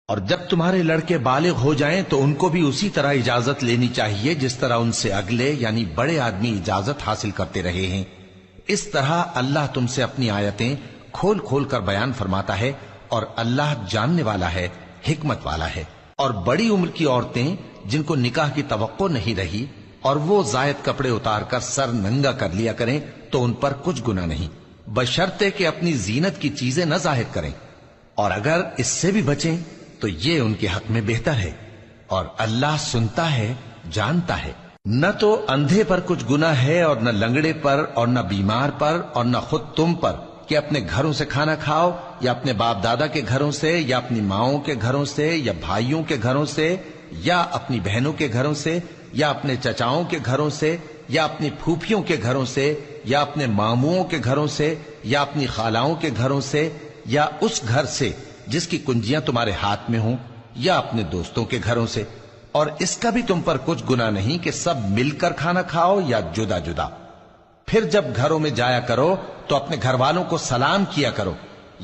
اور جب تمہارے لڑکے بالغ ہو جائیں تو ان کو بھی اسی طرح اجازت لینی چاہیے جس طرح ان سے اگلے یعنی بڑے آدمی اجازت حاصل کرتے رہے ہیں۔ اس طرح اللہ تم سے اپنی آیتیں کھول کھول کر بیان فرماتا ہے، اور اللہ جاننے والا ہے، حکمت والا ہے۔ اور بڑی عمر کی عورتیں جن کو نکاح کی توقع نہیں رہی اور وہ زائد کپڑے اتار کر سر ننگا کر لیا کریں تو ان پر کچھ گناہ نہیں، بشرطے کہ اپنی زینت کی چیزیں نہ ظاہر کریں، اور اگر اس سے بھی بچیں تو یہ ان کے حق میں بہتر ہے، اور اللہ سنتا ہے، جانتا ہے۔ نہ تو اندھے پر کچھ گناہ ہے اور نہ لنگڑے پر اور نہ بیمار پر اور نہ خود تم پر کہ اپنے گھروں سے کھانا کھاؤ، یا اپنے باپ دادا کے گھروں سے، یا اپنی ماؤں کے گھروں سے، یا بھائیوں کے گھروں سے، یا اپنی بہنوں کے گھروں سے، یا اپنے چچاؤں کے گھروں سے، یا اپنی پھوپھیوں کے گھروں سے، یا اپنے ماموؤں کے گھروں سے، یا اپنی خالاؤں کے گھروں سے، یا اس گھر سے جس کی کنجیاں تمہارے ہاتھ میں ہوں، یا اپنے دوستوں کے گھروں سے۔ اور اس کا بھی تم پر کچھ گناہ نہیں کہ سب مل کر کھانا کھاؤ یا جدا جدا۔ پھر جب گھروں میں جایا کرو تو اپنے گھر والوں کو سلام کیا کرو،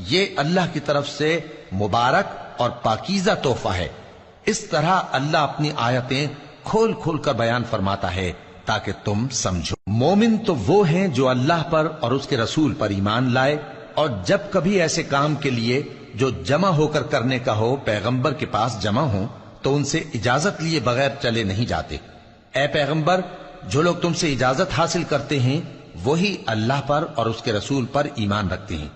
یہ اللہ کی طرف سے مبارک اور پاکیزہ تحفہ ہے۔ اس طرح اللہ اپنی آیتیں کھول کھول کر بیان فرماتا ہے تاکہ تم سمجھو۔ مومن تو وہ ہیں جو اللہ پر اور اس کے رسول پر ایمان لائے، اور جب کبھی ایسے کام کے لیے جو جمع ہو کر کرنے کا ہو پیغمبر کے پاس جمع ہوں تو ان سے اجازت لیے بغیر چلے نہیں جاتے۔ اے پیغمبر، جو لوگ تم سے اجازت حاصل کرتے ہیں وہی اللہ پر اور اس کے رسول پر ایمان رکھتے ہیں،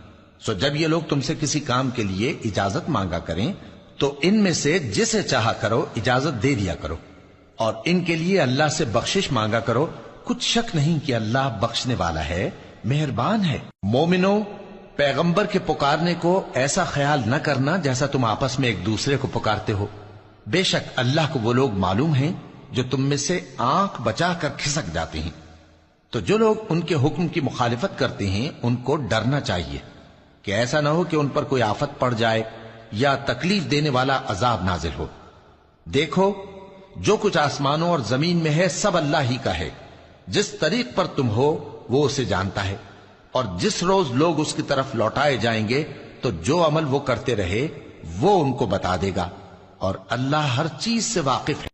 سو جب یہ لوگ تم سے کسی کام کے لیے اجازت مانگا کریں تو ان میں سے جسے چاہا کرو اجازت دے دیا کرو، اور ان کے لیے اللہ سے بخشش مانگا کرو، کچھ شک نہیں کہ اللہ بخشنے والا ہے، مہربان ہے۔ مومنو، پیغمبر کے پکارنے کو ایسا خیال نہ کرنا جیسا تم آپس میں ایک دوسرے کو پکارتے ہو، بے شک اللہ کو وہ لوگ معلوم ہیں جو تم میں سے آنکھ بچا کر کھسک جاتے ہیں۔ تو جو لوگ ان کے حکم کی مخالفت کرتے ہیں ان کو ڈرنا چاہیے کہ ایسا نہ ہو کہ ان پر کوئی آفت پڑ جائے یا تکلیف دینے والا عذاب نازل ہو۔ دیکھو، جو کچھ آسمانوں اور زمین میں ہے سب اللہ ہی کا ہے، جس طریق پر تم ہو وہ اسے جانتا ہے، اور جس روز لوگ اس کی طرف لوٹائے جائیں گے تو جو عمل وہ کرتے رہے وہ ان کو بتا دے گا، اور اللہ ہر چیز سے واقف ہے۔